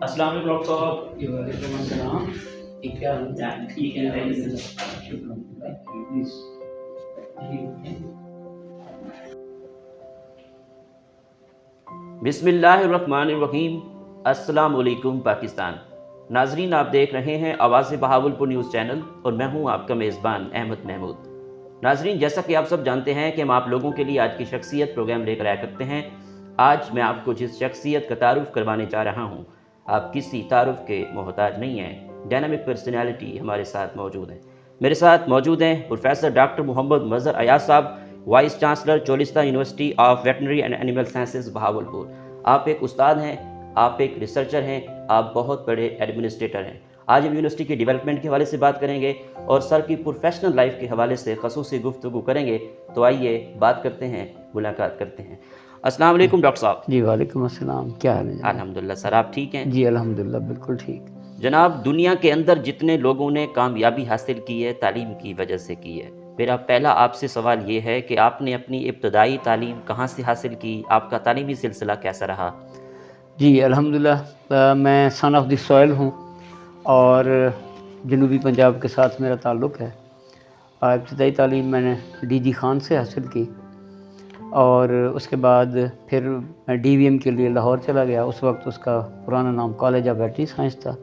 السلام علیکم ڈاکٹر صاحب. وعلیکم السلام. ٹھیک ہے. بسم اللہ الرحمن الرحیم. السلام علیکم پاکستان. ناظرین، آپ دیکھ رہے ہیں آواز بہاولپور نیوز چینل اور میں ہوں آپ کا میزبان احمد محمود. ناظرین، جیسا کہ آپ سب جانتے ہیں کہ ہم آپ لوگوں کے لیے آج کی شخصیت پروگرام لے کر آیا کرتے ہیں. آج میں آپ کو جس شخصیت کا تعارف کروانے جا رہا ہوں، آپ کسی تعارف کے محتاج نہیں ہیں. ڈائنامک پرسنالٹی ہمارے ساتھ موجود ہیں. میرے ساتھ موجود ہیں پروفیسر ڈاکٹر محمد مظہر ایاز صاحب، vice chancellor Cholistan university of veterinary and animal sciences Bahawalpur. آپ ایک استاد ہیں، آپ ایک ریسرچر ہیں، آپ بہت بڑے ایڈمنسٹریٹر ہیں. آج ہم یونیورسٹی کے ڈیولپمنٹ کے حوالے سے بات کریں گے اور سر کی پروفیشنل لائف کے حوالے سے خصوصی گفتگو کریں گے. تو آئیے بات کرتے ہیں، ملاقات کرتے ہیں. السلام علیکم ڈاکٹر صاحب. جی وعلیکم السلام. کیا حال ہے جناب؟ الحمدللہ سر، آپ ٹھیک ہیں؟ جی الحمدللہ بالکل ٹھیک. جناب، دنیا کے اندر جتنے لوگوں نے کامیابی حاصل کی ہے تعلیم کی وجہ سے کی ہے. میرا پہلا آپ سے سوال یہ ہے کہ آپ نے اپنی ابتدائی تعلیم کہاں سے حاصل کی؟ آپ کا تعلیمی سلسلہ کیسا رہا؟ جی الحمدللہ میں سن آف دی سوئل ہوں اور جنوبی پنجاب کے ساتھ میرا تعلق ہے. ابتدائی تعلیم میں نے ڈی جی خان سے حاصل کی اور اس کے بعد پھر میں ڈی وی ایم کے لیے لاہور چلا گیا. اس وقت اس کا پرانا نام کالج آف ویٹری سائنس تھا،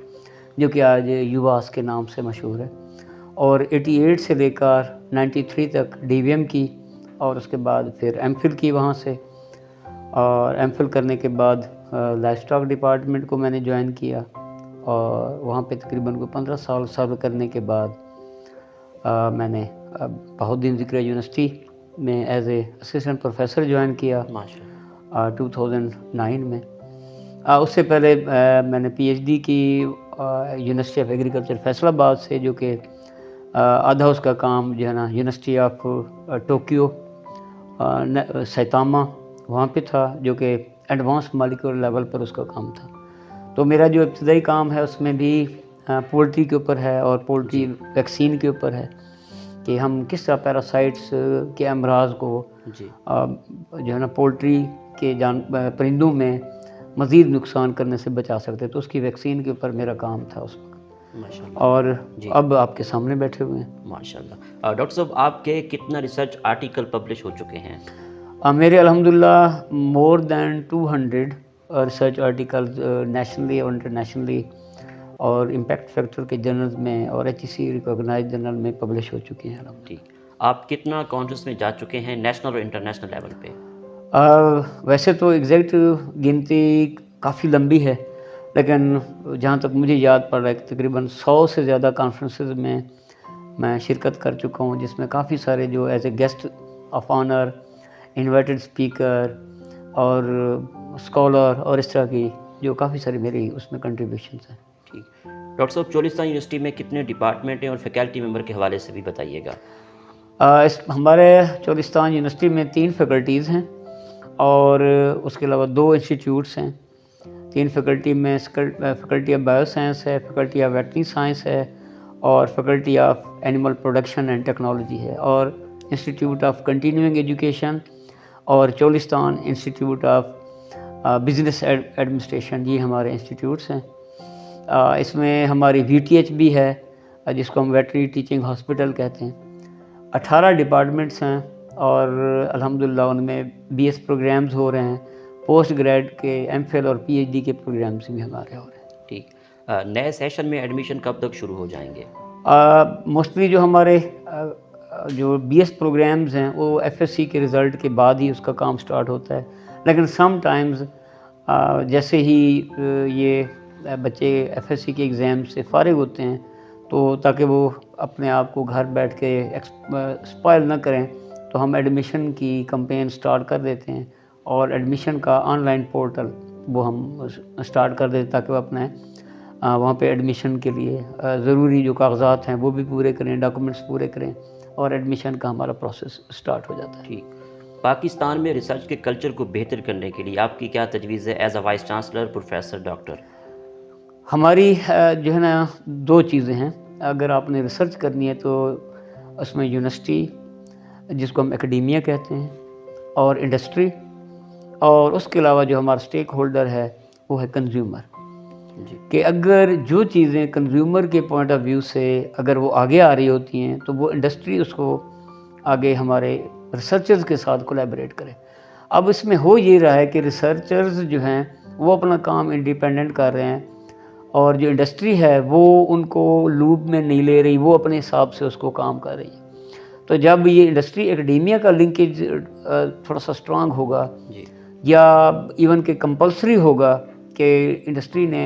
جو کہ آج یواس کے نام سے مشہور ہے. اور 88 سے لے کر 93 تک ڈی وی ایم کی اور اس کے بعد پھر ایم فل کی وہاں سے. اور ایم فل کرنے کے بعد لائف اسٹاک ڈپارٹمنٹ کو میں نے جوائن کیا اور وہاں پہ تقریباً 15 سال سرو کرنے کے بعد میں نے بہاؤالدین ذکریہ یونیورسٹی میں as a assistant professor join کیا ماشاء 2009 میں. اس سے پہلے میں نے پی ایچ ڈی کی یونیورسٹی آف ایگریکلچر فیصل آباد سے، جو کہ آدھا اس کا کام جو ہے نا یونیورسٹی آف ٹوکیو سائتاما وہاں پہ تھا، جو کہ ایڈوانس مالیکولر لیول پر اس کا کام تھا. تو میرا جو ابتدائی کام ہے اس میں بھی پولٹری کے اوپر ہے اور پولٹری ویکسین کے اوپر ہے کہ ہم کس طرح پیراسائٹس کے امراض کو جی جو ہے نا پولٹری کے پرندوں میں مزید نقصان کرنے سے بچا سکتے. تو اس کی ویکسین کے اوپر میرا کام تھا اس وقت. ماشاءاللہ. اور جی اب آپ کے سامنے بیٹھے ہوئے ہیں. ماشاءاللہ. ڈاکٹر صاحب، آپ کے کتنا ریسرچ آرٹیکل پبلش ہو چکے ہیں؟ میرے الحمدللہ مور دین 200 ریسرچ آرٹیکلز نیشنلی اور انٹرنیشنلی اور امپیکٹ فیکٹر کے جرنلز میں اور ایچ ای سی ریکوگنائز جرنل میں پبلش ہو چکی ہیں. ٹھیک. آپ کتنا کانفرنس میں جا چکے ہیں نیشنل اور انٹرنیشنل لیول پہ؟ ویسے تو ایگزیکٹ گنتی کافی لمبی ہے، لیکن جہاں تک مجھے یاد پڑ رہا ہے کہ تقریباً 100 سے زیادہ کانفرنسز میں شرکت کر چکا ہوں، جس میں کافی سارے جو as a guest of honour, invited speaker اور اسکالر اور اس طرح کی جو کافی ساری میری اس میں کنٹریبیوشنز ہیں. ٹھیک. ڈاکٹر صاحب، چولستان یونیورسٹی میں کتنے ڈپارٹمنٹ ہیں اور فیکلٹی ممبر کے حوالے سے بھی بتائیے گا. ہمارے چولستان یونیورسٹی میں 3 فیکلٹیز ہیں اور اس کے علاوہ 2 انسٹیٹیوٹس ہیں. 3 فیکلٹی میں فیکلٹی آف بایو سائنس ہے، فیکلٹی آف ویٹنری سائنس ہے اور faculty of animal production and technology ہے، اور انسٹیٹیوٹ آف کنٹینیوئنگ ایجوکیشن اور Cholistan institute of business administration, یہ ہمارے انسٹیٹیوٹس ہیں. اس میں ہماری وی ٹی ایچ بھی ہے، جس کو ہم ویٹری ٹیچنگ ہاسپٹل کہتے ہیں. 18 ڈپارٹمنٹس ہیں اور الحمدللہ ان میں بی ایس پروگرامز ہو رہے ہیں. پوسٹ گریڈ کے ایم فل اور پی ایچ ڈی کے پروگرامز بھی ہمارے ہو رہے ہیں. ٹھیک. نئے سیشن میں ایڈمیشن کب تک شروع ہو جائیں گے؟ موسٹلی جو ہمارے جو بی ایس پروگرامز ہیں وہ ایف ایس سی کے رزلٹ کے بعد ہی اس کا کام سٹارٹ ہوتا ہے، لیکن سم ٹائمز جیسے ہی یہ بچے ایف ایس سی کے ایگزام سے فارغ ہوتے ہیں تو تاکہ وہ اپنے آپ کو گھر بیٹھ کے اسپائل نہ کریں، تو ہم ایڈمیشن کی کمپین سٹارٹ کر دیتے ہیں اور ایڈمیشن کا آن لائن پورٹل وہ ہم سٹارٹ کر دیتے تاکہ وہ اپنے وہاں پہ ایڈمیشن کے لیے ضروری جو کاغذات ہیں وہ بھی پورے کریں، ڈاکومنٹس پورے کریں اور ایڈمیشن کا ہمارا پروسیس سٹارٹ ہو جاتا ہے. ٹھیک. پاکستان میں ریسرچ کے کلچر کو بہتر کرنے کے لیے آپ کی کیا تجویز ہے as a vice chancellor professor doctor? ہماری جو ہے نا 2 چیزیں ہیں. اگر آپ نے ریسرچ کرنی ہے تو اس میں یونیورسٹی جس کو ہم اکیڈیمیا کہتے ہیں اور انڈسٹری، اور اس کے علاوہ جو ہمارا اسٹیک ہولڈر ہے وہ ہے کنزیومر. جی کہ اگر جو چیزیں کنزیومر کے پوائنٹ آف ویو سے اگر وہ آگے آ رہی ہوتی ہیں تو وہ انڈسٹری اس کو آگے ہمارے ریسرچرز کے ساتھ کولیبریٹ کرے. اب اس میں ہو یہ رہا ہے کہ ریسرچرز جو ہیں وہ اپنا کام انڈیپینڈنٹ کر رہے ہیں اور جو انڈسٹری ہے وہ ان کو لوپ میں نہیں لے رہی, وہ اپنے حساب سے اس کو کام کر رہی ہے. تو جب یہ انڈسٹری ایکڈیمیا کا لنکیج تھوڑا سا اسٹرانگ ہوگا جی یا ایون کہ کمپلسری ہوگا کہ انڈسٹری نے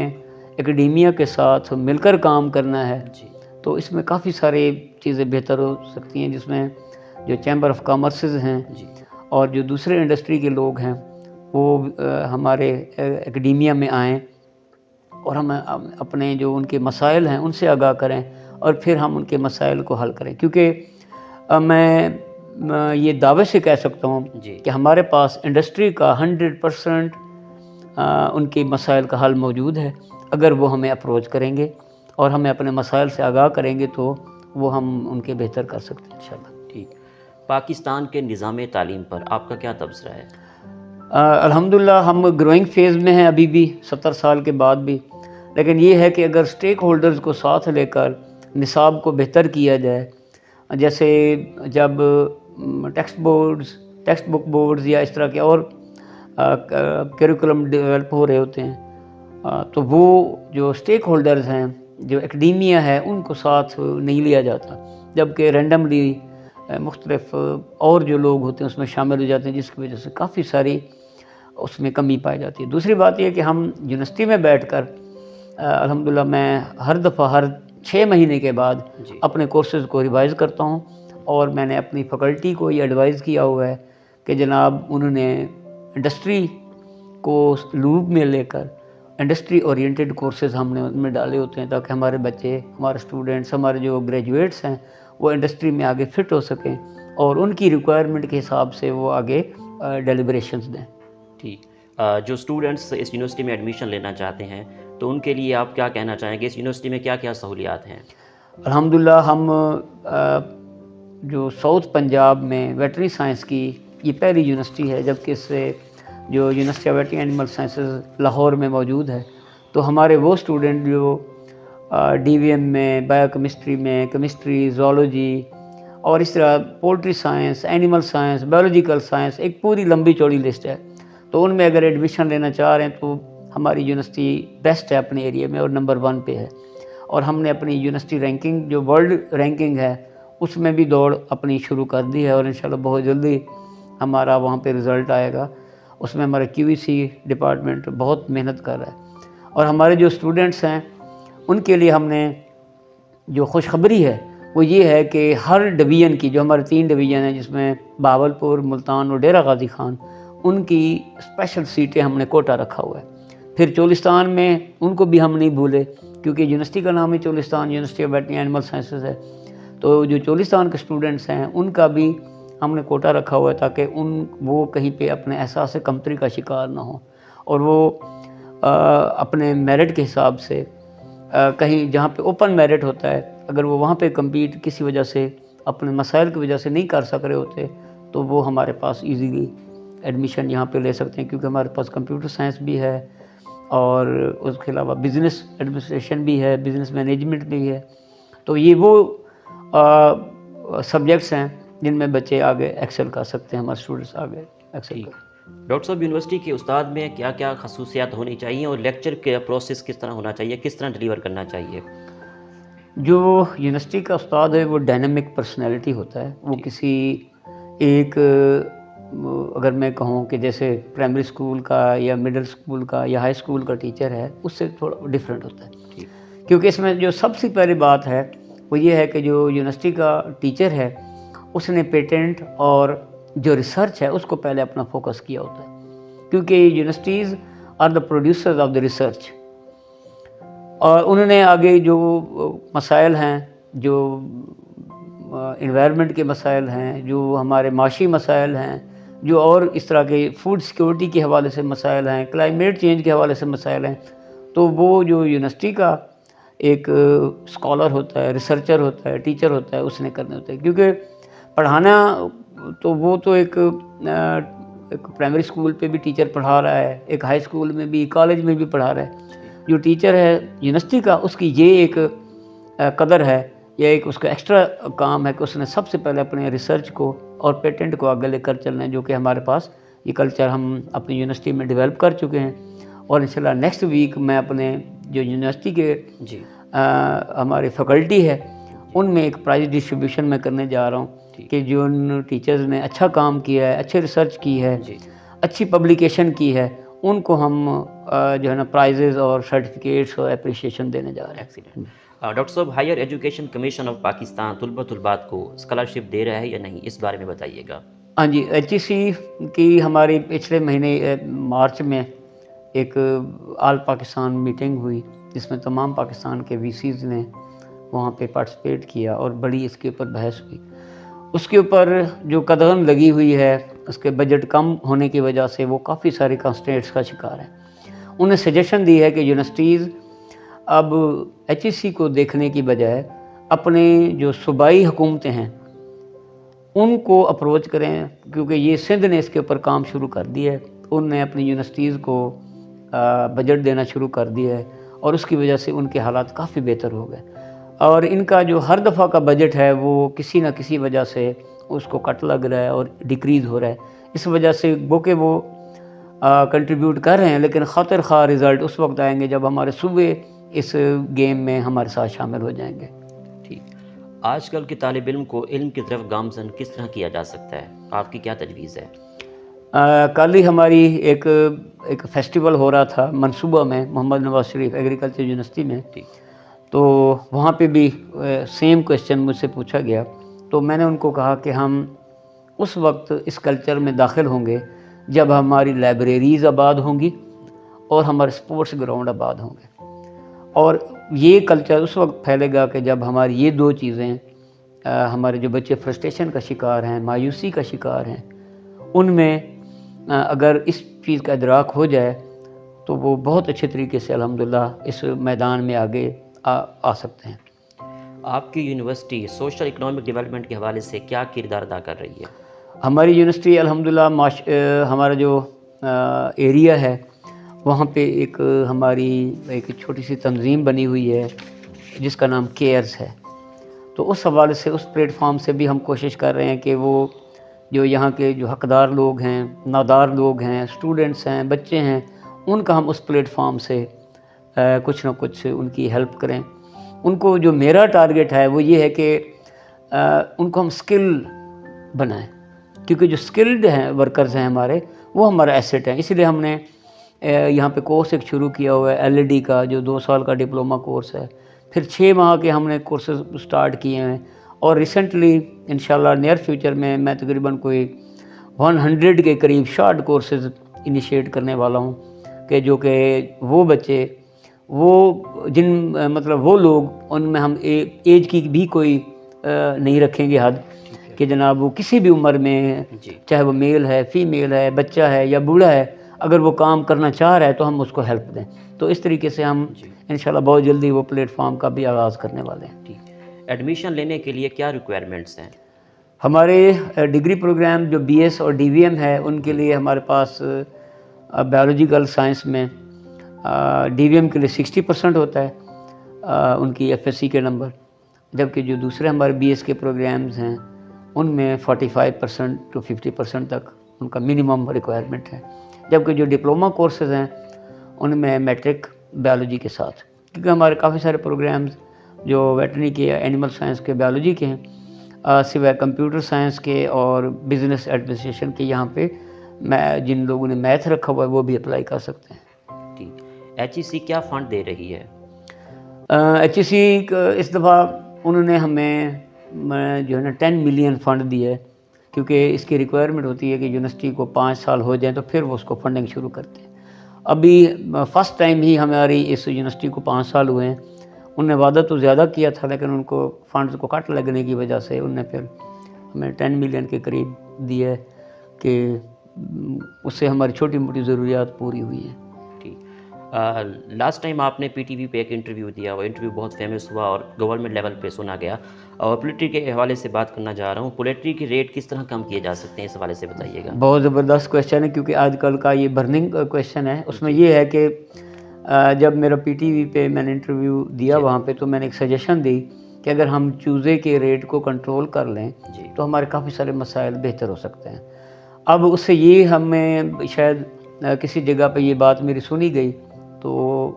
ایکڈیمیا کے ساتھ مل کر کام کرنا ہے, جی تو اس میں کافی سارے چیزیں بہتر ہو سکتی ہیں, جس میں جو چیمبر آف کامرسز ہیں جی اور جو دوسرے انڈسٹری کے لوگ ہیں وہ ہمارے ایکڈیمیا میں آئیں اور ہم اپنے جو ان کے مسائل ہیں ان سے آگاہ کریں اور پھر ہم ان کے مسائل کو حل کریں. کیونکہ میں یہ دعوے سے کہہ سکتا ہوں جی کہ ہمارے پاس انڈسٹری کا 100% ان کے مسائل کا حل موجود ہے. اگر وہ ہمیں اپروچ کریں گے اور ہمیں اپنے مسائل سے آگاہ کریں گے تو وہ ہم ان کے بہتر کر سکتے ہیں انشاءاللہ. ٹھیک. پاکستان کے نظام تعلیم پر آپ کا کیا تبصرہ ہے؟ الحمدللہ ہم گروئنگ فیز میں ہیں ابھی بھی 70 سال کے بعد بھی, لیکن یہ ہے کہ اگر سٹیک ہولڈرز کو ساتھ لے کر نصاب کو بہتر کیا جائے, جیسے جب ٹیکسٹ بک بورڈز یا اس طرح کے اور کیریکولم ڈیولپ ہو رہے ہوتے ہیں تو وہ جو سٹیک ہولڈرز ہیں, جو ایکڈیمیا ہے, ان کو ساتھ نہیں لیا جاتا, جبکہ رینڈملی مختلف اور جو لوگ ہوتے ہیں اس میں شامل ہو جاتے ہیں, جس کی وجہ سے کافی ساری اس میں کمی پائی جاتی ہے. دوسری بات یہ کہ ہم یونیورسٹی میں بیٹھ کر الحمدللہ میں ہر دفعہ ہر 6 مہینے کے بعد جی اپنے کورسز کو ریوائز کرتا ہوں, اور میں نے اپنی فیکلٹی کو یہ ایڈوائز کیا ہوا ہے کہ جناب انہوں نے انڈسٹری کو لوپ میں لے کر انڈسٹری اورینٹڈ کورسز ہم نے ان میں ڈالے ہوتے ہیں تاکہ ہمارے بچے, ہمارے اسٹوڈنٹس, ہمارے جو گریجویٹس ہیں وہ انڈسٹری میں آگے فٹ ہو سکیں اور ان کی ریکوائرمنٹ کے حساب سے وہ آگے ڈیلیبریشنز دیں. ٹھیک. جو اسٹوڈنٹس اس یونیورسٹی میں ایڈمیشن لینا چاہتے ہیں تو ان کے لیے آپ کیا کہنا چاہیں گے؟ اس یونیورسٹی میں کیا کیا سہولیات ہیں؟ الحمدللہ ہم جو ساؤتھ پنجاب میں ویٹرنری سائنس کی یہ پہلی یونیورسٹی ہے, جبکہ اس سے جو university of veterinary animal sciences Lahore میں موجود ہے, تو ہمارے وہ اسٹوڈنٹ جو ڈی وی ایم میں, بایو کیمسٹری میں, کیمسٹری, زولوجی اور اس طرح poultry science, animal science, biological science, ایک پوری لمبی چوڑی لسٹ ہے, تو ان میں اگر ایڈمیشن لینا چاہ رہے ہیں تو ہماری یونیورسٹی بیسٹ ہے اپنے ایریا میں اور نمبر 1 پہ ہے. اور ہم نے اپنی یونیورسٹی رینکنگ جو ورلڈ رینکنگ ہے اس میں بھی دوڑ اپنی شروع کر دی ہے, اور انشاءاللہ بہت جلدی ہمارا وہاں پہ رزلٹ آئے گا. اس میں ہمارا QEC ڈپارٹمنٹ بہت محنت کر رہا ہے, اور ہمارے جو اسٹوڈنٹس ہیں ان کے لیے ہم نے جو خوشخبری ہے وہ یہ ہے کہ ہر ڈویژن کی, جو ہمارے 3 ڈویژن ہیں جس میں بہاولپور, ملتان اور ڈیرہ غازی خان, ان کی اسپیشل سیٹیں ہم نے کوٹا رکھا ہوا ہے. پھر چولستان میں ان کو بھی ہم نہیں بھولے, کیونکہ یونیورسٹی کا نام ہی Cholistan university of veterinary animal sciences ہے, تو جو چولستان کے اسٹوڈنٹس ہیں ان کا بھی ہم نے کوٹا رکھا ہوا ہے تاکہ وہ کہیں پہ اپنے احساس کمتری کا شکار نہ ہوں, اور وہ اپنے میرٹ کے حساب سے کہیں جہاں پہ اوپن میرٹ ہوتا ہے اگر وہ وہاں پہ کمپیٹ کسی وجہ سے اپنے مسائل کی وجہ سے نہیں کر سک رہے ہوتے تو وہ ہمارے پاس ایزیلی ایڈمیشن یہاں پہ لے سکتے ہیں, کیونکہ ہمارے پاس کمپیوٹر سائنس بھی ہے اور اس کے علاوہ بزنس ایڈمنسٹریشن بھی ہے, بزنس مینجمنٹ بھی ہے. تو یہ وہ سبجیکٹس ہیں جن میں بچے آگے ایکسل کر سکتے ہیں, ہمارے اسٹوڈنٹس آگے ایکسل کر. ڈاکٹر صاحب, یونیورسٹی کے استاد میں کیا کیا خصوصیات ہونی چاہیے اور لیکچر کا پروسیس کس طرح ہونا چاہیے, کس طرح ڈیلیور کرنا چاہیے؟ جو یونیورسٹی کا استاد ہے وہ ڈائنامک پرسنالٹی ہوتا ہے, وہ کسی ایک اگر میں کہوں کہ جیسے پرائمری اسکول کا یا مڈل اسکول کا یا ہائی اسکول کا ٹیچر ہے اس سے تھوڑا ڈفرینٹ ہوتا ہے, کیونکہ اس میں جو سب سے پہلی بات ہے وہ یہ ہے کہ جو یونیورسٹی کا ٹیچر ہے اس نے پیٹنٹ اور جو ریسرچ ہے اس کو پہلے اپنا فوکس کیا ہوتا ہے, کیونکہ universities are the producers of the research, اور انہوں نے آگے جو مسائل ہیں, جو انوائرمنٹ کے مسائل ہیں, جو ہمارے معاشی مسائل ہیں, جو اور اس طرح کے فوڈ سیکورٹی کے حوالے سے مسائل ہیں, کلائمیٹ چینج کے حوالے سے مسائل ہیں, تو وہ جو یونیورسٹی کا ایک اسکالر ہوتا ہے, ریسرچر ہوتا ہے, ٹیچر ہوتا ہے, اس نے کرنے ہوتے ہیں. کیونکہ پڑھانا تو وہ تو ایک پرائمری اسکول پہ بھی ٹیچر پڑھا رہا ہے, ایک ہائی اسکول میں بھی, کالج میں بھی پڑھا رہا ہے, جو ٹیچر ہے یونیورسٹی کا اس کی یہ ایک قدر ہے یا ایک اس کا ایکسٹرا کام ہے کہ اس نے سب سے پہلے اپنے ریسرچ کو اور پیٹنٹ کو آگے لے کر چلنا ہے، جو کہ ہمارے پاس یہ کلچر ہم اپنی یونیورسٹی میں ڈیولپ کر چکے ہیں. اور انشاءاللہ نیکسٹ ویک میں اپنے جو یونیورسٹی کے جی ہماری فیکلٹی ہے ان میں ایک پرائز ڈسٹریبیوشن میں کرنے جا رہا ہوں کہ جو ان ٹیچرز نے اچھا کام کیا ہے، اچھے ریسرچ کی ہے، جی اچھی پبلیکیشن کی ہے، ان کو ہم جو ہے نا پرائزز اور سرٹیفکیٹس اور اپریشیشن دینے جا رہے ہیں. ایکسیلنٹ. ڈاکٹر صاحب، higher education commission of Pakistan طلبات کو اسکالرشپ دے رہا ہے یا نہیں، اس بارے میں بتائیے گا. ہاں جی، HEC کی ہماری پچھلے مہینے مارچ میں ایک آل پاکستان میٹنگ ہوئی جس میں تمام پاکستان کے VCs نے وہاں پہ پارٹیسپیٹ کیا اور بڑی اس کے اوپر بحث ہوئی. اس کے اوپر جو قدغن لگی ہوئی ہے اس کے بجٹ کم ہونے کی وجہ سے وہ کافی سارے کنسٹرینٹس کا شکار ہیں. انہیں سجیشن دی ہے کہ یونیورسٹیز اب HEC کو دیکھنے کی بجائے اپنے جو صوبائی حکومتیں ہیں ان کو اپروچ کریں، کیونکہ یہ سندھ نے اس کے اوپر کام شروع کر دیا ہے. ان نے اپنی یونیورسٹیز کو بجٹ دینا شروع کر دیا ہے اور اس کی وجہ سے ان کے حالات کافی بہتر ہو گئے. اور ان کا جو ہر دفعہ کا بجٹ ہے وہ کسی نہ کسی وجہ سے اس کو کٹ لگ رہا ہے اور ڈیکریز ہو رہا ہے. اس وجہ سے وہ کہ وہ کنٹریبیوٹ کر رہے ہیں، لیکن خاطر خواہ رزلٹ اس وقت آئیں گے جب ہمارے صوبے اس گیم میں ہمارے ساتھ شامل ہو جائیں گے. ٹھیک. آج کل کے طالب علم کو علم کی طرف گامزن کس طرح کیا جا سکتا ہے؟ آپ کی کیا تجویز ہے؟ کل ہی ہماری ایک فیسٹیول ہو رہا تھا منصوبہ میں، محمد نواز شریف ایگریکلچر یونیورسٹی میں، ٹھیک. تو وہاں پہ بھی سیم کویسچن مجھ سے پوچھا گیا. تو میں نے ان کو کہا کہ ہم اس وقت اس کلچر میں داخل ہوں گے جب ہماری لائبریریز آباد ہوں گی اور ہمارے اسپورٹس گراؤنڈ آباد ہوں گے. اور یہ کلچر اس وقت پھیلے گا کہ جب ہماری یہ دو چیزیں ہمارے جو بچے فرسٹریشن کا شکار ہیں، مایوسی کا شکار ہیں، ان میں اگر اس چیز کا ادراک ہو جائے تو وہ بہت اچھے طریقے سے الحمدللہ اس میدان میں آگے آ سکتے ہیں. آپ کی یونیورسٹی سوشل اکنامک ڈیولپمنٹ کے حوالے سے کیا کردار ادا کر رہی ہے؟ ہماری یونیورسٹی الحمدللہ ہمارا جو ایریا ہے وہاں پہ ایک ہماری ایک چھوٹی سی تنظیم بنی ہوئی ہے جس کا نام کیئرز ہے. تو اس حوالے سے اس پلیٹ فارم سے بھی ہم کوشش کر رہے ہیں کہ وہ جو یہاں کے جو حقدار لوگ ہیں، نادار لوگ ہیں، اسٹوڈنٹس ہیں، بچے ہیں، ان کا ہم اس پلیٹ فارم سے کچھ نہ کچھ ان کی ہیلپ کریں. ان کو جو میرا ٹارگٹ ہے وہ یہ ہے کہ ان کو ہم سکل بنائیں، کیونکہ جو سکلڈ ہیں ورکرز ہیں ہمارے وہ ہمارا ایسٹ ہیں. اس لیے ہم نے یہاں پہ کورس ایک شروع کیا ہوا ہے LED کا، جو 2 سال کا ڈپلومہ کورس ہے. پھر 6 ماہ کے ہم نے کورسز سٹارٹ کیے ہیں اور ریسنٹلی انشاءاللہ نیئر فیوچر میں تقریباً کوئی 100 کے قریب شارٹ کورسز انیشیٹ کرنے والا ہوں کہ جو کہ وہ بچے وہ مطلب وہ لوگ ان میں ہم ایج کی بھی کوئی نہیں رکھیں گے حد کہ جناب وہ کسی بھی عمر میں چاہے وہ میل ہے، فیمیل ہے، بچہ ہے یا بوڑھا ہے، اگر وہ کام کرنا چاہ رہا ہے تو ہم اس کو ہیلپ دیں. تو اس طریقے سے ہم انشاءاللہ بہت جلدی وہ پلیٹ فارم کا بھی آغاز کرنے والے ہیں. ٹھیک. ایڈمیشن لینے کے لیے کیا ریکوائرمنٹس ہیں؟ ہمارے ڈگری پروگرام جو BS اور DVM ہے ان کے لیے ہمارے پاس بایولوجیکل سائنس میں DVM کے لیے 60% ہوتا ہے ان کی FSC کے نمبر، جبکہ جو دوسرے ہمارے BS کے پروگرامز ہیں ان میں 45% to 50% تک ان کا منیمم ریکوائرمنٹ ہے. جبکہ جو ڈپلومہ کورسز ہیں ان میں میٹرک بایولوجی کے ساتھ، کیونکہ ہمارے کافی سارے پروگرامز جو ویٹرنری کے، اینیمل سائنس کے، بایولوجی کے ہیں، سوائے کمپیوٹر سائنس کے اور بزنس ایڈمنسٹریشن کے، یہاں پہ جن لوگوں نے میتھ رکھا ہوا ہے وہ بھی اپلائی کر سکتے ہیں. ٹھیک. HEC کیا فنڈ دے رہی ہے؟ HEC اس دفعہ انہوں نے ہمیں جو ہے نا 10 ملین فنڈ دیا ہے، کیونکہ اس کی ریکوائرمنٹ ہوتی ہے کہ یونیورسٹی کو 5 سال ہو جائیں تو پھر وہ اس کو فنڈنگ شروع کرتے ہیں. ابھی فرسٹ ٹائم ہی ہماری اس یونیورسٹی کو 5 سال ہوئے ہیں. انہوں نے وعدہ تو زیادہ کیا تھا لیکن ان کو فنڈز کو کٹ لگنے کی وجہ سے انہوں نے پھر ہمیں 10 ملین کے قریب دیا ہے کہ اس سے ہماری چھوٹی موٹی ضروریات پوری ہوئی ہیں. لاسٹ ٹائم آپ نے PTV پہ ایک انٹرویو دیا، وہ انٹرویو بہت فیمس ہوا اور گورنمنٹ لیول پہ سنا گیا. اور پولیٹری کے حوالے سے بات کرنا چاہ رہا ہوں. پولیٹری کی ریٹ کس طرح کم کیے جا سکتے ہیں، اس حوالے سے بتائیے گا. بہت زبردست کویشچن ہے، کیونکہ آج کل کا یہ برننگ کویشچن ہے. اس میں یہ ہے کہ جب میرا پی ٹی وی پہ میں نے انٹرویو دیا وہاں پہ، تو میں نے ایک سجیشن دی کہ اگر ہم چوزے کے ریٹ کو کنٹرول کر لیں تو ہمارے کافی سارے مسائل بہتر ہو سکتے ہیں۔ اب اس سے یہ ہمیں شاید کسی جگہ پہ یہ بات میری سنی گئی، تو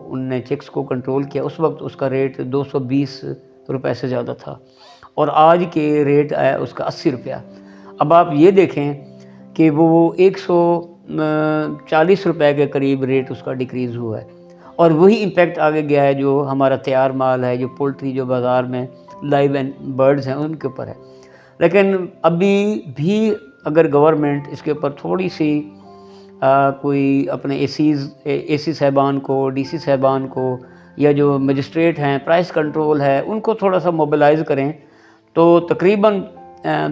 ان نے چیکس کو کنٹرول کیا۔ اس وقت اس کا ریٹ 220 روپے سے زیادہ تھا، اور آج کے ریٹ آیا اس کا 80 روپیہ۔ اب آپ یہ دیکھیں کہ وہ 140 روپے کے قریب ریٹ اس کا ڈیکریز ہوا ہے، اور وہی امپیکٹ آگے گیا ہے جو ہمارا تیار مال ہے، جو پولٹری جو بازار میں لائیو اینڈ برڈز ہیں ان کے اوپر ہے۔ لیکن ابھی بھی اگر گورنمنٹ اس کے اوپر تھوڑی سی کوئی اپنے اے سی صاحبان کو، ڈی سی صاحبان کو، یا جو مجسٹریٹ ہیں، پرائس کنٹرول ہے، ان کو تھوڑا سا موبلائز کریں، تو تقریباً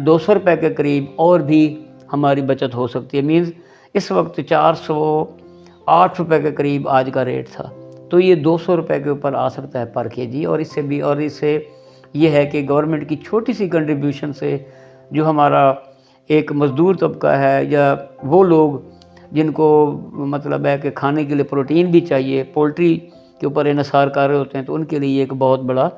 200 روپے کے قریب اور بھی ہماری بچت ہو سکتی ہے۔ مینز اس وقت 408 روپے کے قریب آج کا ریٹ تھا، تو یہ 200 روپے کے اوپر آ سکتا ہے پر کے جی، اور اس سے بھی، اور اس سے یہ ہے کہ گورنمنٹ کی چھوٹی سی کنٹریبیوشن سے جو ہمارا ایک مزدور طبقہ ہے، یا وہ لوگ جن کو مطلب ہے کہ کھانے کے لیے پروٹین بھی چاہیے، پولٹری کے اوپر انحصار کر رہے ہوتے ہیں، تو ان کے لیے ایک بہت بڑا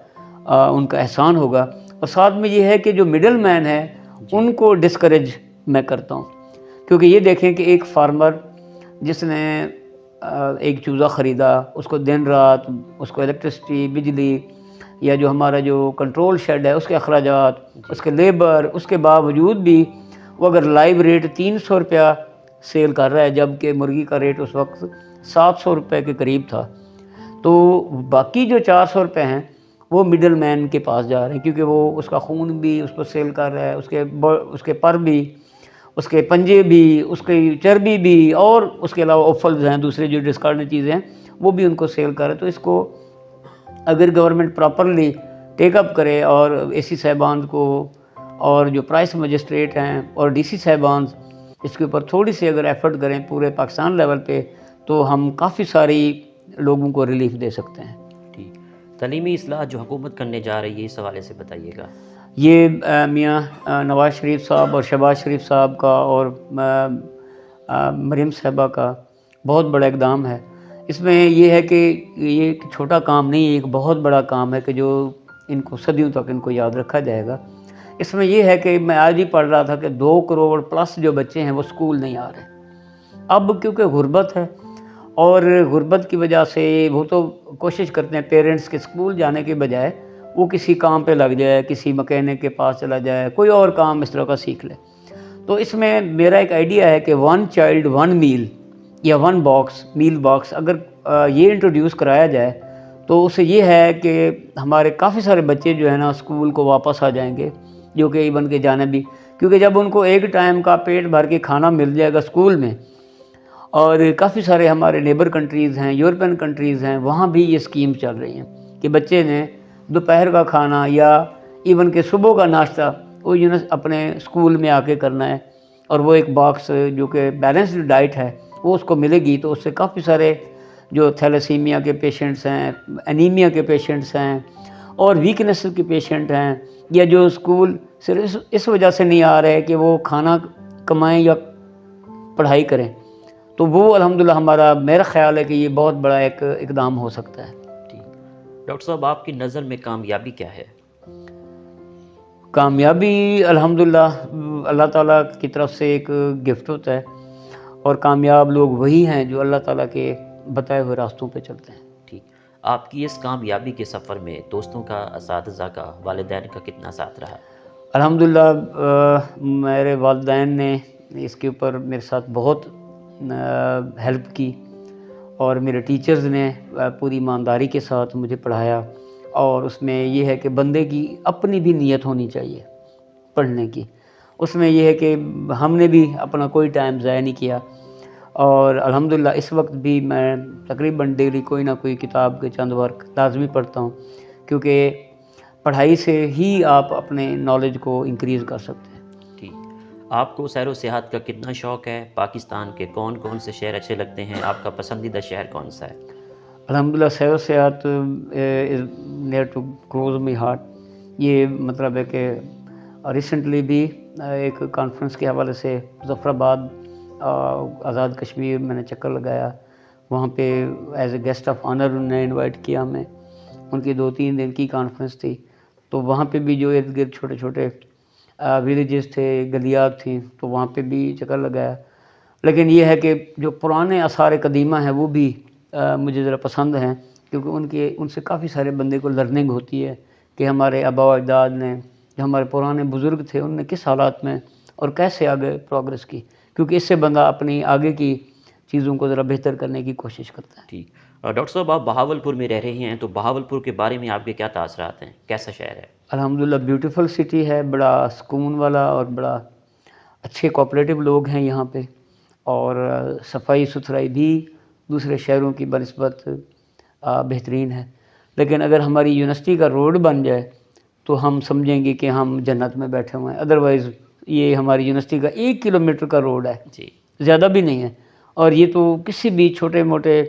ان کا احسان ہوگا۔ اور ساتھ میں یہ ہے کہ جو مڈل مین ہے ان کو ڈسکریج میں کرتا ہوں، کیونکہ یہ دیکھیں کہ ایک فارمر جس نے ایک چوزا خریدا، اس کو دن رات اس کو الیکٹرسٹی، بجلی، یا جو ہمارا جو کنٹرول شیڈ ہے اس کے اخراجات، اس کے لیبر، اس کے باوجود بھی وہ اگر لائیو ریٹ 300 روپیہ سیل کر رہا ہے، جبکہ مرغی کا ریٹ اس وقت 700 روپے کے قریب تھا، تو باقی جو 400 روپے ہیں وہ مڈل مین کے پاس جا رہے ہیں، کیونکہ وہ اس کا خون بھی اس کو سیل کر رہا ہے، اس کے پر بھی، اس کے پنجے بھی، اس کی چربی بھی، اور اس کے علاوہ اوفلز ہیں، دوسرے جو ڈسکارڈ چیزیں ہیں وہ بھی ان کو سیل کر رہے ہیں۔ تو اس کو اگر گورنمنٹ پراپرلی ٹیک اپ کرے، اور اے سی صاحبان کو، اور جو پرائس مجسٹریٹ ہیں، اور ڈی سی صاحبان اس کے اوپر تھوڑی سی اگر ایفرٹ کریں پورے پاکستان لیول پہ، تو ہم کافی ساری لوگوں کو ریلیف دے سکتے ہیں۔ ٹھیک، تعلیمی اصلاح جو حکومت کرنے جا رہی ہے، اس حوالے سے بتائیے گا۔ یہ میاں نواز شریف صاحب اور شہباز شریف صاحب کا اور مریم صاحبہ کا بہت بڑا اقدام ہے۔ اس میں یہ ہے کہ یہ ایک چھوٹا کام نہیں ہے، ایک بہت بڑا کام ہے کہ جو ان کو صدیوں تک ان کو یاد رکھا جائے گا۔ اس میں یہ ہے کہ میں آج ہی پڑھ رہا تھا کہ 2 کروڑ پلس جو بچے ہیں وہ اسکول نہیں آ رہے اب، کیونکہ غربت ہے، اور غربت کی وجہ سے وہ تو کوشش کرتے ہیں پیرنٹس کے اسکول جانے کے بجائے وہ کسی کام پہ لگ جائے، کسی مکینک کے پاس چلا جائے، کوئی اور کام اس طرح کا سیکھ لے۔ تو اس میں میرا ایک آئیڈیا ہے کہ 1 چائلڈ 1 میل یا 1 باکس میل باکس اگر یہ انٹروڈیوس کرایا جائے، تو اس سے یہ ہے کہ ہمارے کافی سارے بچے جو ہے نا اسکول کو واپس آ جائیں گے، جو کہ ایون کے جانے بھی، کیونکہ جب ان کو ایک ٹائم کا پیٹ بھر کے کھانا مل جائے گا اسکول میں، اور کافی سارے ہمارے نیبر کنٹریز ہیں، یورپین کنٹریز ہیں، وہاں بھی یہ اسکیم چل رہی ہیں کہ بچے نے دوپہر کا کھانا یا ایون کہ صبح کا ناشتہ وہ اپنے اسکول میں آ کے کرنا ہے، اور وہ ایک باکس جو کہ بیلنسڈ ڈائٹ ہے وہ اس کو ملے گی، تو اس سے کافی سارے جو تھیلیسیمیا کے پیشنٹس ہیں، انیمیا کے پیشنٹس ہیں، اور ویکنیس کے پیشنٹ ہیں، یا جو اسکول صرف اس وجہ سے نہیں آ رہے کہ وہ کھانا کمائیں یا پڑھائی کریں، تو وہ الحمدللہ میرا خیال ہے کہ یہ بہت بڑا ایک اقدام ہو سکتا ہے۔ ڈاکٹر صاحب، آپ کی نظر میں کامیابی کیا ہے؟ کامیابی الحمدللہ اللہ تعالیٰ کی طرف سے ایک گفٹ ہوتا ہے، اور کامیاب لوگ وہی ہیں جو اللہ تعالیٰ کے بتائے ہوئے راستوں پہ چلتے ہیں۔ ٹھیک، آپ کی اس کامیابی کے سفر میں دوستوں کا، اساتذہ کا، والدین کا کتنا ساتھ رہا؟ الحمدللہ میرے والدین نے اس کے اوپر میرے ساتھ بہت ہیلپ کی، اور میرے ٹیچرز نے پوری ایمانداری کے ساتھ مجھے پڑھایا، اور اس میں یہ ہے کہ بندے کی اپنی بھی نیت ہونی چاہیے پڑھنے کی۔ اس میں یہ ہے کہ ہم نے بھی اپنا کوئی ٹائم ضائع نہیں کیا، اور الحمدللہ اس وقت بھی میں تقریباً ڈیلی کوئی نہ کوئی کتاب کے چند ورق لازمی پڑھتا ہوں، کیونکہ پڑھائی سے ہی آپ اپنے نالج کو انکریز کر سکتے ہیں۔ ٹھیک، آپ کو سیر و سیاحت کا کتنا شوق ہے؟ پاکستان کے کون کون سے شہر اچھے لگتے ہیں؟ آپ کا پسندیدہ شہر کون سا ہے؟ الحمدللہ سیر و سیاحت near to close my heart. یہ مطلب ہے کہ ریسنٹلی بھی ایک کانفرنس کے حوالے سے مظفر آباد، آزاد کشمیر میں نے چکر لگایا، وہاں پہ as a guest of honour انہوں نے انوائٹ کیا ہمیں. ان کی 2-3 دن کی کانفرنس تھی. تو وہاں پہ بھی جو ارد گرد چھوٹے چھوٹے ولیجز تھے، گلیات تھیں، تو وہاں پہ بھی چکر لگایا. لیکن یہ ہے کہ جو پرانے آثار قدیمہ ہیں وہ بھی مجھے ذرا پسند ہیں، کیونکہ ان سے کافی سارے بندے کو لرننگ ہوتی ہے کہ ہمارے آباء و اجداد نے، جو ہمارے پرانے بزرگ تھے، ان نے کس حالات میں اور کیسے آگے پروگرس کی، کیونکہ اس سے بندہ اپنی آگے کی چیزوں کو ذرا بہتر کرنے کی کوشش کرتا ہے. ٹھیک. ڈاکٹر صاحب، آپ بہاولپور میں رہ رہے ہیں، تو بہاولپور کے بارے میں آپ کے کیا تاثرات ہیں؟ کیسا شہر ہے؟ الحمدللہ بیوٹیفل سٹی ہے، بڑا سکون والا اور بڑا اچھے کوآپریٹو لوگ ہیں یہاں پہ، اور صفائی ستھرائی بھی دوسرے شہروں کی بنسبت بہترین ہے. لیکن اگر ہماری یونیورسٹی کا روڈ بن جائے تو ہم سمجھیں گے کہ ہم جنت میں بیٹھے ہوئے ہیں. ادروائز یہ ہماری یونیورسٹی کا 1 کلومیٹر کا روڈ ہے، جی. زیادہ بھی نہیں ہے، اور یہ تو کسی بھی چھوٹے موٹے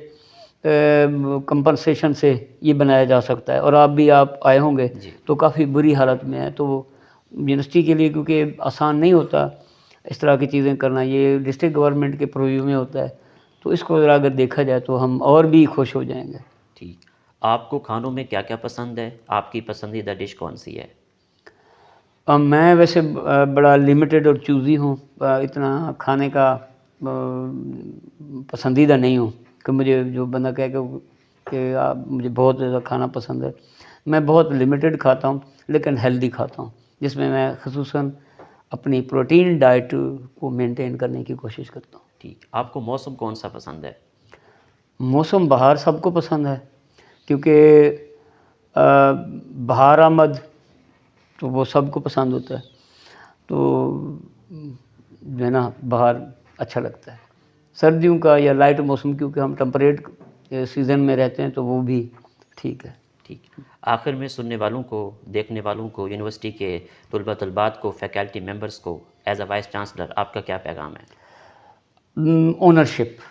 کمپنسیشن سے یہ بنایا جا سکتا ہے. اور آپ آئے ہوں گے جی. تو کافی بری حالت میں ہے. تو یونیورسٹی کے لیے کیونکہ آسان نہیں ہوتا اس طرح کی چیزیں کرنا، یہ ڈسٹرکٹ گورنمنٹ کے پرویو میں ہوتا ہے، تو اس کو ذرا اگر دیکھا جائے تو ہم اور بھی خوش ہو جائیں گے. ٹھیک. آپ کو کھانوں میں کیا کیا پسند ہے؟ آپ کی پسندیدہ ڈش کون سی ہے؟ میں ویسے بڑا لمیٹڈ اور چوزی ہوں، اتنا کھانے کا پسندیدہ نہیں ہوں کہ مجھے جو بندہ کہے کہ مجھے بہت زیادہ کھانا پسند ہے. میں بہت لمیٹڈ کھاتا ہوں، لیکن ہیلدی کھاتا ہوں، جس میں خصوصاً اپنی پروٹین ڈائٹ کو مینٹین کرنے کی کوشش کرتا ہوں. ٹھیک. آپ کو موسم کون سا پسند ہے؟ موسم بہار سب کو پسند ہے، کیونکہ بہار آمد تو وہ سب کو پسند ہوتا ہے. تو جو ہے نا بہار اچھا لگتا ہے. سردیوں کا یا لائٹ موسم، کیونکہ ہم ٹمپریٹ سیزن میں رہتے ہیں، تو وہ بھی ٹھیک ہے. ٹھیک. آخر میں سننے والوں کو، دیکھنے والوں کو، یونیورسٹی کے طلباء طلبات کو، فیکلٹی ممبرس کو ایز اے وائس چانسلر آپ کا کیا پیغام ہے؟ اونرشپ،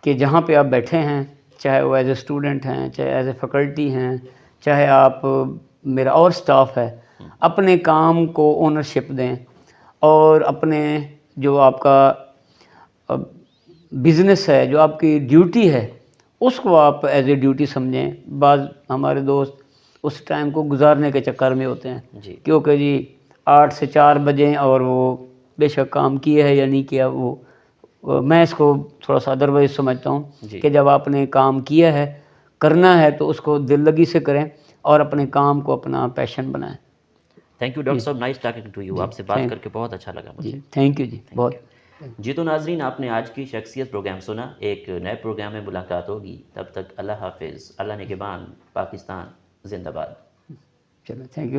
کہ جہاں پہ آپ بیٹھے ہیں، چاہے وہ ایز اے اسٹوڈنٹ ہیں، چاہے ایز اے فیکلٹی ہیں، چاہے آپ میرا اور سٹاف ہے، اپنے کام کو اونرشپ دیں، اور اپنے جو آپ کا بزنس ہے، جو آپ کی ڈیوٹی ہے، اس کو آپ ایز اے ڈیوٹی سمجھیں. بعض ہمارے دوست اس ٹائم کو گزارنے کے چکر میں ہوتے ہیں، جی. کیونکہ جی 8 سے 4 بجیں، اور وہ بے شک کام کیا ہے یا نہیں کیا، وہ میں اس کو تھوڑا سا ادروائز سمجھتا ہوں جی. کہ جب آپ نے کام کیا ہے، کرنا ہے، تو اس کو دل لگی سے کریں اور اپنے کام کو اپنا پیشن بنائیں. تھینک یو ڈاکٹر صاحب، نائس ٹاکنگ ٹو یو. آپ سے بات کر کے بہت اچھا لگا مجھے. جی تھینک یو جی بہت. جی تو ناظرین، آپ نے آج کی شخصیت پروگرام سنا. ایک نئے پروگرام میں ملاقات ہوگی. تب تک اللہ حافظ. اللہ نگہبان. پاکستان زندہ باد. چلو تھینک یو.